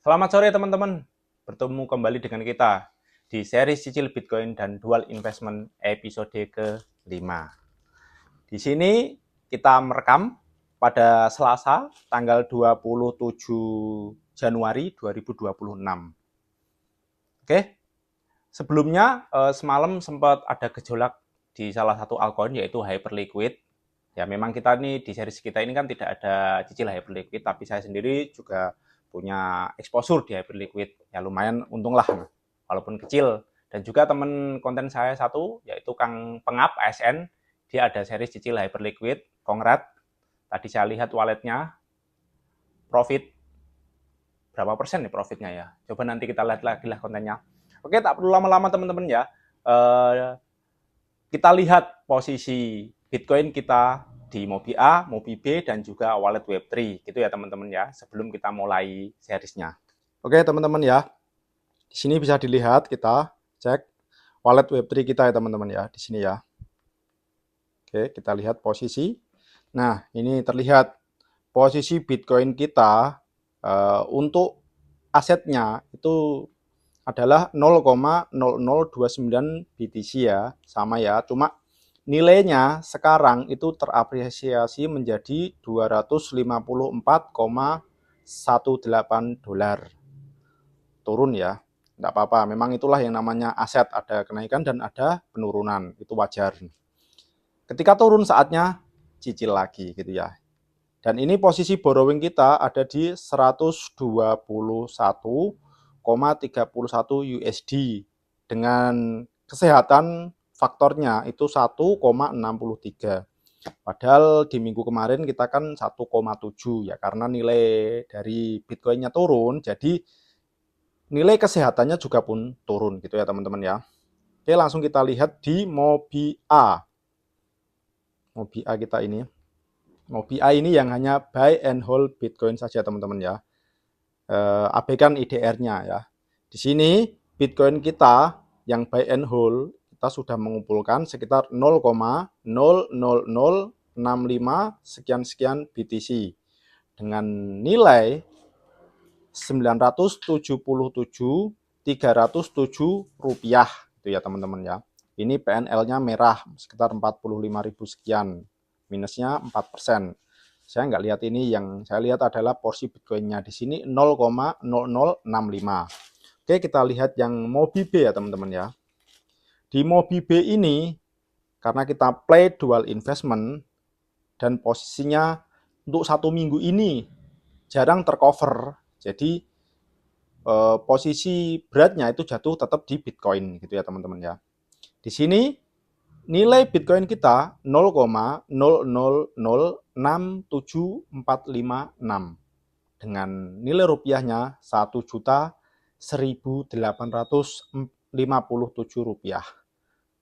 Selamat sore teman-teman, bertemu kembali dengan kita di seri Cicil Bitcoin dan Dual Investment episode ke-5. Di sini kita merekam pada Selasa tanggal 27 Januari 2026. Oke, sebelumnya semalam sempat ada gejolak di salah satu altcoin yaitu Hyperliquid. Ya memang kita nih di seri kita ini kan tidak ada cicil Hyperliquid, tapi saya sendiri juga punya exposure di Hyperliquid. Ya lumayan untung lah, walaupun kecil. Dan juga teman konten saya satu, yaitu Kang Pengap ASN, dia ada seri cicil Hyperliquid, Kongrat. Tadi saya lihat walletnya, profit, berapa persen nih profitnya ya. Coba nanti kita lihat lagi lah kontennya. Oke, tak perlu lama-lama teman-teman ya. Kita lihat posisi Bitcoin kita di Mobi A, Mobi B, dan juga wallet Web3 gitu ya teman-teman ya, sebelum kita mulai seriesnya. Oke teman-teman ya, di sini bisa dilihat kita cek wallet Web3 kita ya teman-teman ya, di sini ya. Oke, kita lihat posisi. Nah, ini terlihat posisi Bitcoin kita untuk asetnya itu adalah 0,0029 BTC ya, sama ya. Cuma nilainya sekarang itu terapresiasi menjadi 254,18 dolar. Turun ya, nggak apa-apa. Memang itulah yang namanya aset, ada kenaikan dan ada penurunan, itu wajar. Ketika turun saatnya cicil lagi gitu ya. Dan ini posisi borrowing kita ada di 121,31 USD dengan kesehatan faktornya itu 1,63. Padahal di minggu kemarin kita kan 1,7 ya, karena nilai dari Bitcoin-nya turun, jadi nilai kesehatannya juga pun turun gitu ya teman-teman ya. Oke, langsung kita lihat di Mobi A. Mobi A kita ini. Mobi A ini yang hanya buy and hold Bitcoin saja teman-teman ya. Abaikan IDR-nya ya. Di sini Bitcoin kita yang buy and hold kita sudah mengumpulkan sekitar 0,00065 sekian BTC dengan nilai 977.307 rupiah itu ya teman-teman ya. Ini PNL-nya merah sekitar 45.000 sekian, minusnya 4%. Saya nggak lihat ini, yang saya lihat adalah porsi Bitcoin-nya di sini 0,0065. Oke, kita lihat yang Mobi B ya teman-teman ya. Di Mobi B ini karena kita play dual investment dan posisinya untuk 1 minggu ini jarang tercover, jadi posisi beratnya itu jatuh tetap di Bitcoin gitu ya teman-teman ya. Di sini nilai Bitcoin kita 0,00067456 dengan nilai rupiahnya 1.1.1857 rupiah.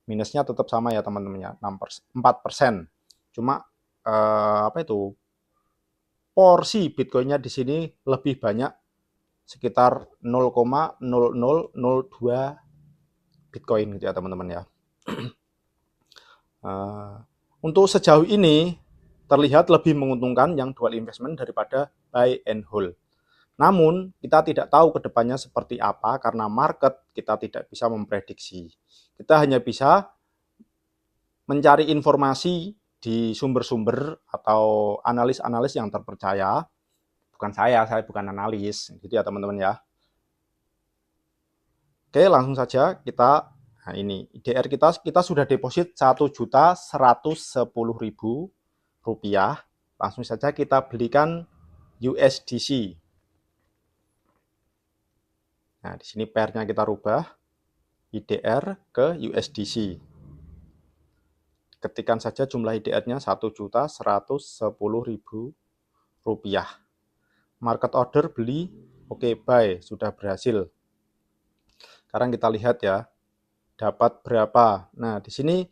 Minusnya tetap sama ya teman-teman ya, 4%. Cuma porsi Bitcoin-nya di sini lebih banyak, sekitar 0,0002 Bitcoin gitu ya teman-teman ya. Untuk sejauh ini terlihat lebih menguntungkan yang dual investment daripada buy and hold. Namun kita tidak tahu kedepannya seperti apa karena market kita tidak bisa memprediksi. Kita hanya bisa mencari informasi di sumber-sumber atau analis-analis yang terpercaya. Bukan saya bukan analis gitu ya teman-teman ya. Oke, langsung saja kita, nah ini IDR kita sudah deposit 1.110.000 rupiah. Langsung saja kita belikan USDC. Nah, di sini pairnya kita rubah IDR ke USDC. Ketikkan saja jumlah IDR-nya 1.110.000 rupiah. Market order beli, oke, buy, sudah berhasil. Sekarang kita lihat ya, dapat berapa. Nah, di sini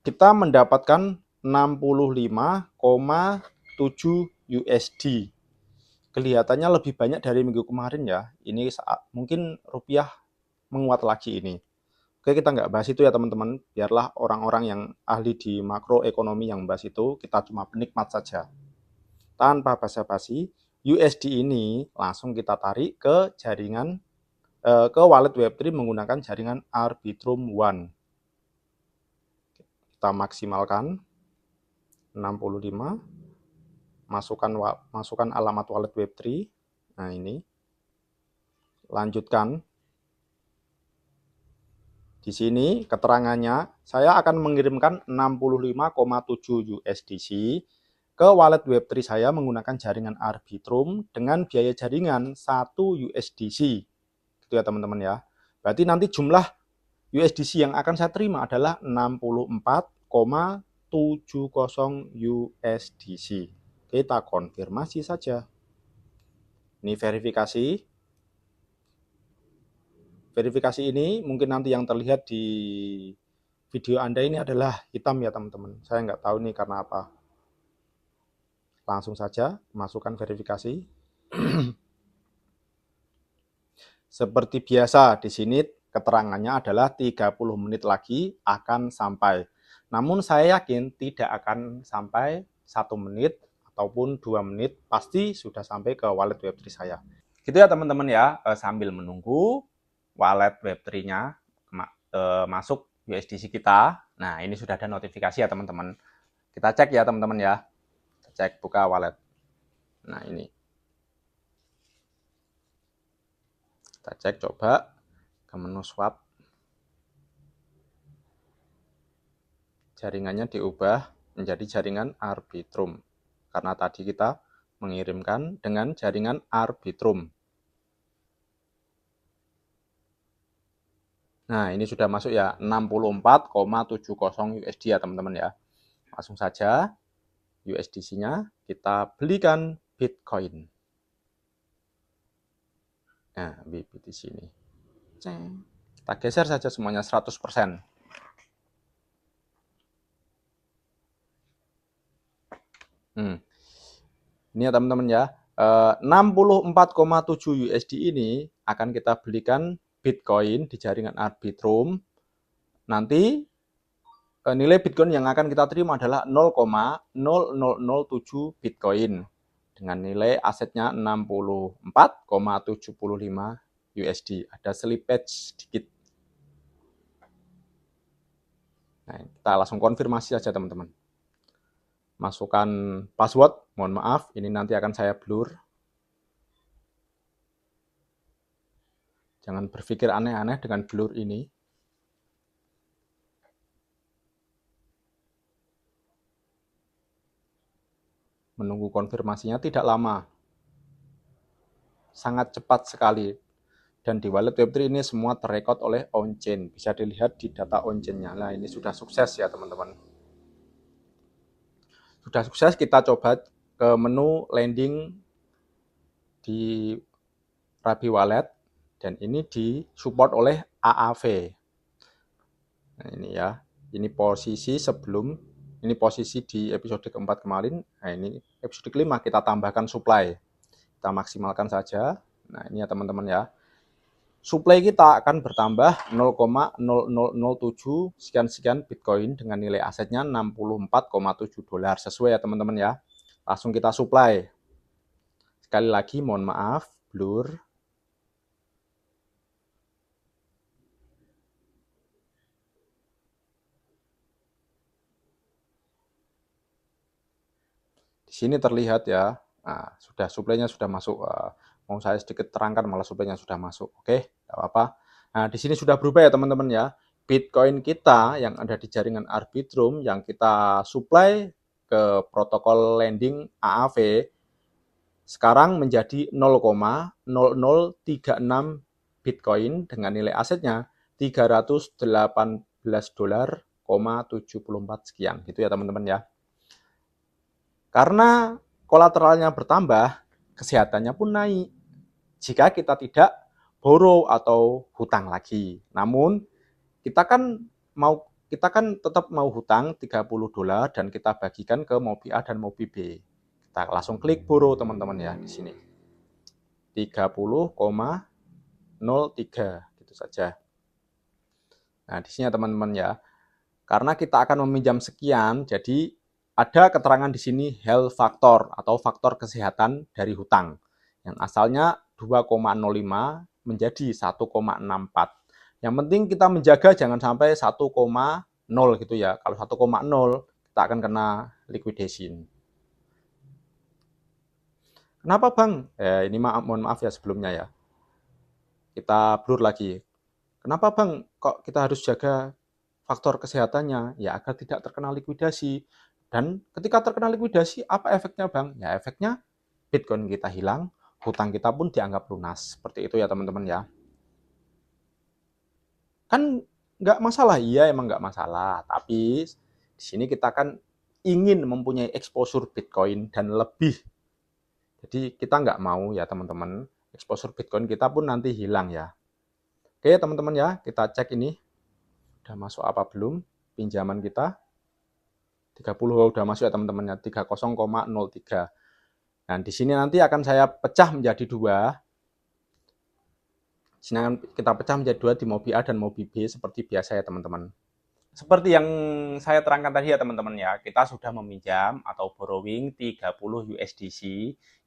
kita mendapatkan 65,7 USD. Kelihatannya lebih banyak dari minggu kemarin ya. Ini saat mungkin rupiah menguat lagi ini. Oke, kita nggak bahas itu ya teman-teman. Biarlah orang-orang yang ahli di makroekonomi yang bahas itu. Kita cuma penikmat saja. Tanpa basa-basi, USD ini langsung kita tarik ke jaringan ke wallet Web3 menggunakan jaringan Arbitrum One. Kita maksimalkan 65, masukkan alamat wallet Web3. Nah, ini. Lanjutkan. Di sini keterangannya, saya akan mengirimkan 65,7 USDC ke wallet Web3 saya menggunakan jaringan Arbitrum dengan biaya jaringan 1 USDC. Gitu ya teman-teman ya. Berarti nanti jumlah USDC yang akan saya terima adalah 64,70 USDC. Kita konfirmasi saja. Ini verifikasi. Verifikasi ini mungkin nanti yang terlihat di video Anda ini adalah hitam ya teman-teman. Saya nggak tahu nih karena apa. Langsung saja masukkan verifikasi. Seperti biasa di sini keterangannya adalah 30 menit lagi akan sampai. Namun saya yakin tidak akan sampai 1 menit ataupun 2 menit, pasti sudah sampai ke wallet Web3 saya. Gitu ya teman-teman ya, sambil menunggu wallet Web3-nya masuk USDC kita. Nah, ini sudah ada notifikasi ya teman-teman. Kita cek ya teman-teman ya. Kita cek buka wallet. Nah, ini. Kita cek coba ke menu swap. Jaringannya diubah menjadi jaringan Arbitrum. Karena tadi kita mengirimkan dengan jaringan Arbitrum. Nah, ini sudah masuk ya, 64,70 USD ya teman-teman ya. Langsung saja USDC-nya kita belikan Bitcoin. Nah, BIT di sini. Kita geser saja semuanya 100%. Ini ya teman-teman ya, 64,7 USD ini akan kita belikan Bitcoin di jaringan Arbitrum. Nanti nilai Bitcoin yang akan kita terima adalah 0,0007 Bitcoin dengan nilai asetnya 64,75 USD. Ada slippage sedikit. Nah, kita langsung konfirmasi saja teman-teman. Masukkan password, mohon maaf, ini nanti akan saya blur. Jangan berpikir aneh-aneh dengan blur ini. Menunggu konfirmasinya tidak lama. Sangat cepat sekali. Dan di wallet Web3 ini semua terrekod oleh on-chain. Bisa dilihat di data on-chain-nya. Nah, ini sudah sukses ya teman-teman. Sudah sukses, kita coba ke menu landing di Rabi Wallet. Dan ini disupport oleh AAV. Nah, ini ya. Ini posisi sebelum, ini posisi di episode keempat kemarin. Nah, ini episode kelima kita tambahkan supply. Kita maksimalkan saja. Nah, ini ya teman-teman ya. Supply kita akan bertambah 0,0007 sekian-sekian Bitcoin dengan nilai asetnya 64,7 dolar. Sesuai ya teman-teman ya. Langsung kita supply. Sekali lagi mohon maaf, blur. Di sini terlihat ya, nah, sudah suplainya sudah masuk. Mau saya sedikit terangkan malah suplainya sudah masuk. Oke, tidak apa-apa. Nah, di sini sudah berubah ya teman-teman ya. Bitcoin kita yang ada di jaringan Arbitrum yang kita supply ke protokol lending AAV sekarang menjadi 0,0036 Bitcoin dengan nilai asetnya 318 dolar,74 sekian gitu ya teman-teman ya. Karena kolateralnya bertambah, kesehatannya pun naik. Jika kita tidak borrow atau hutang lagi. Namun kita kan tetap mau hutang 30 dolar dan kita bagikan ke Mobi A dan Mobi B. Kita langsung klik borrow teman-teman ya di sini. 30,03 gitu saja. Nah, di sini ya teman-teman ya. Karena kita akan meminjam sekian, jadi ada keterangan di sini health factor atau faktor kesehatan dari hutang. Yang asalnya 2,05 menjadi 1,64. Yang penting kita menjaga jangan sampai 1,0 gitu ya. Kalau 1,0 kita akan kena liquidation. Kenapa Bang? Ini mohon maaf ya sebelumnya ya. Kita blur lagi. Kenapa Bang kok kita harus jaga faktor kesehatannya? Ya agar tidak terkena likuidasi. Dan ketika terkena likuidasi, apa efeknya Bang? Ya efeknya Bitcoin kita hilang, hutang kita pun dianggap lunas. Seperti itu ya teman-teman ya. Kan nggak masalah, iya emang nggak masalah. Tapi di sini kita kan ingin mempunyai exposure Bitcoin dan lebih. Jadi kita nggak mau ya teman-teman, exposure Bitcoin kita pun nanti hilang ya. Oke teman-teman ya, kita cek ini. Udah masuk apa belum pinjaman kita. 30 udah masuk ya teman-teman ya, 30,03. Nah, di sini nanti akan saya pecah menjadi dua. Di sini akan kita pecah menjadi dua di Mobi A dan Mobi B seperti biasa ya teman-teman. Seperti yang saya terangkan tadi ya teman-teman ya, kita sudah meminjam atau borrowing 30 USDC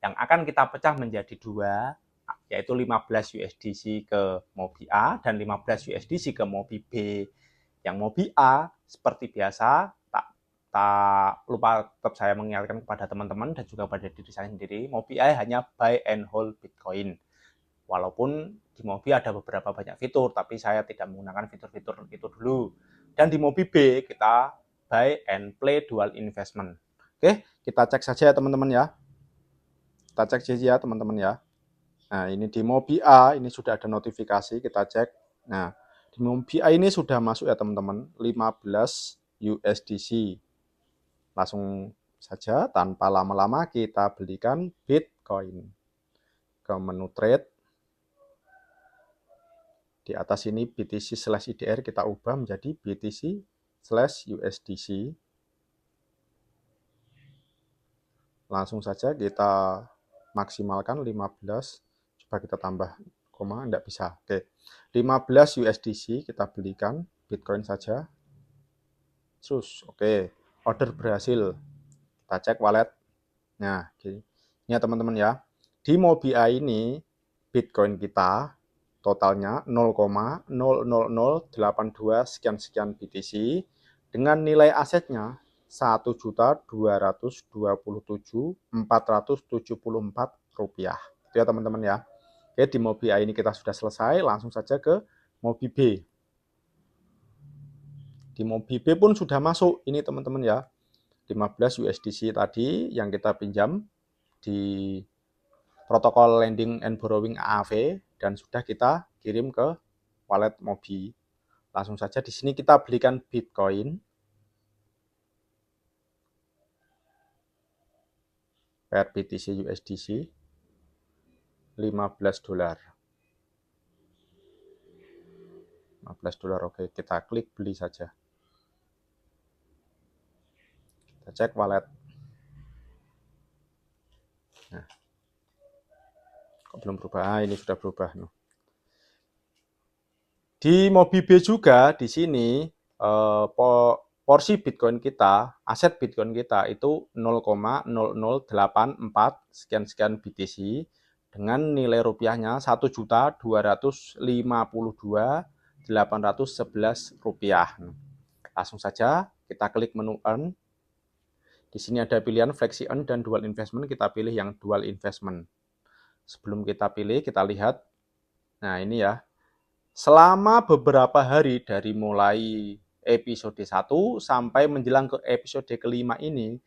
yang akan kita pecah menjadi dua, yaitu 15 USDC ke Mobi A dan 15 USDC ke Mobi B. Yang Mobi A seperti biasa, tak lupa tetap saya mengingatkan kepada teman-teman dan juga pada diri saya sendiri, Mobi A hanya buy and hold Bitcoin. Walaupun di Mobi ada beberapa banyak fitur, tapi saya tidak menggunakan fitur-fitur itu dulu. Dan di Mobi B kita buy and play dual investment. Oke, kita cek saja ya teman-teman ya. Kita cek saja ya teman-teman ya. Nah, ini di Mobi A ini sudah ada notifikasi, kita cek. Nah, di Mobi A ini sudah masuk ya teman-teman, 15 USDC. Langsung saja tanpa lama-lama kita belikan Bitcoin. Ke menu trade. Di atas ini BTC/IDR kita ubah menjadi BTC/USDC. Langsung saja kita maksimalkan 15. Coba kita tambah koma, enggak bisa. Oke. 15 USDC kita belikan Bitcoin saja. Terus, oke. Order berhasil. Kita cek wallet. Nah, ini ya teman-teman ya. Di Mobi A ini Bitcoin kita totalnya 0,00082 sekian-sekian BTC dengan nilai asetnya 1.227.474 rupiah. Itu ya teman-teman ya. Oke, di Mobi A ini kita sudah selesai, langsung saja ke Mobi B. Di Mobi B pun sudah masuk ini teman-teman ya. 15 USDC tadi yang kita pinjam di protokol lending and borrowing AAV dan sudah kita kirim ke wallet Mobi. Langsung saja di sini kita belikan Bitcoin per BTC USDC 15 dolar. 15 dolar, oke, kita klik beli saja. Kita cek wallet. Nah, kok belum berubah? Ah, ini sudah berubah. Di Mobi B juga di sini porsi Bitcoin kita, aset Bitcoin kita itu 0,0084 sekian-sekian BTC dengan nilai rupiahnya 1.252.811 rupiah. Langsung saja kita klik menu earn. Di sini ada pilihan flexi earn dan dual investment, kita pilih yang dual investment. Sebelum kita pilih, kita lihat. Nah, ini ya. Selama beberapa hari dari mulai episode 1 sampai menjelang ke episode kelima ini,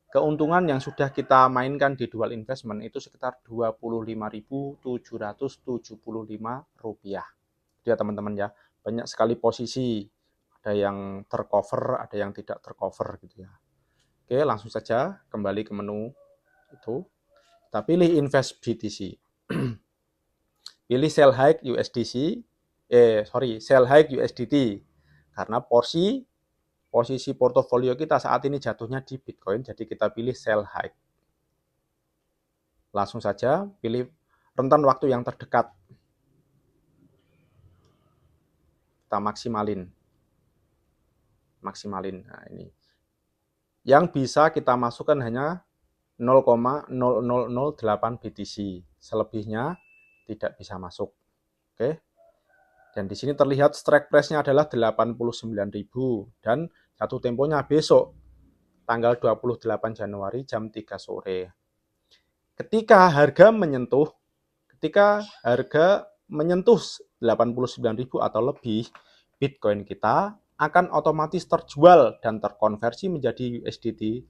keuntungan yang sudah kita mainkan di dual investment itu sekitar Rp25.775. Itu ya teman-teman ya. Banyak sekali posisi. Ada yang tercover, ada yang tidak tercover gitu ya. Oke, langsung saja kembali ke menu itu. Kita pilih invest BTC. Pilih sell high USDC, sell high USDT. Karena posisi portofolio kita saat ini jatuhnya di Bitcoin, jadi kita pilih sell high. Langsung saja pilih rentan waktu yang terdekat. Kita maksimalin. Nah, ini. Yang bisa kita masukkan hanya 0,0008 BTC. Selebihnya tidak bisa masuk. Oke. Dan di sini terlihat strike price-nya adalah 89.000 dan jatuh temponya besok tanggal 28 Januari jam 3 sore. Ketika harga menyentuh 89.000 atau lebih, Bitcoin kita akan otomatis terjual dan terkonversi menjadi USDT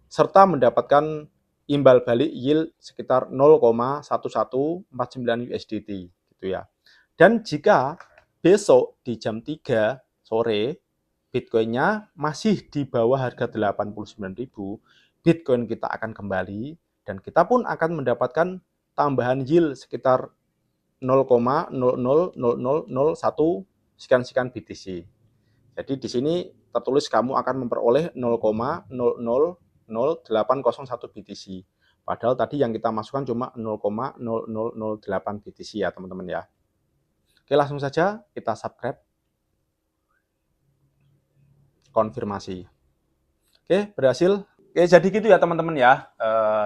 serta mendapatkan imbal balik yield sekitar 0,1149 USDT gitu ya. Dan jika besok di jam 3 sore Bitcoin-nya masih di bawah harga 89.000, Bitcoin kita akan kembali dan kita pun akan mendapatkan tambahan yield sekitar 0,000001 sekian-sekian BTC. Jadi di sini tertulis kamu akan memperoleh 0,000801 BTC. Padahal tadi yang kita masukkan cuma 0,0008 BTC ya teman-teman ya. Oke, langsung saja kita subscribe. Konfirmasi. Oke, berhasil. Oke, jadi gitu ya teman-teman ya.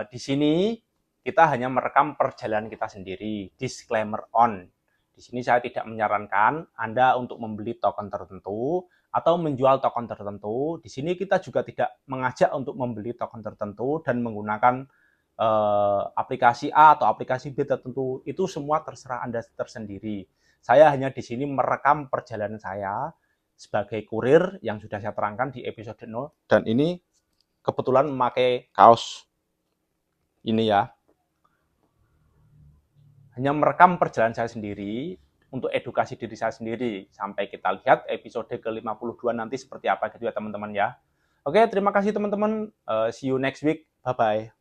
Di sini kita hanya merekam perjalanan kita sendiri. Disclaimer on. Di sini saya tidak menyarankan Anda untuk membeli token tertentu atau menjual token tertentu. Di sini kita juga tidak mengajak untuk membeli token tertentu dan menggunakan aplikasi A atau aplikasi B tertentu. Itu semua terserah Anda tersendiri. Saya hanya di sini merekam perjalanan saya sebagai kurir yang sudah saya terangkan di episode 0. Dan ini kebetulan memakai kaos ini ya. Hanya merekam perjalanan saya sendiri untuk edukasi diri saya sendiri. Sampai kita lihat episode ke-52 nanti seperti apa gitu ya teman-teman ya. Oke, terima kasih teman-teman. See you next week. Bye-bye.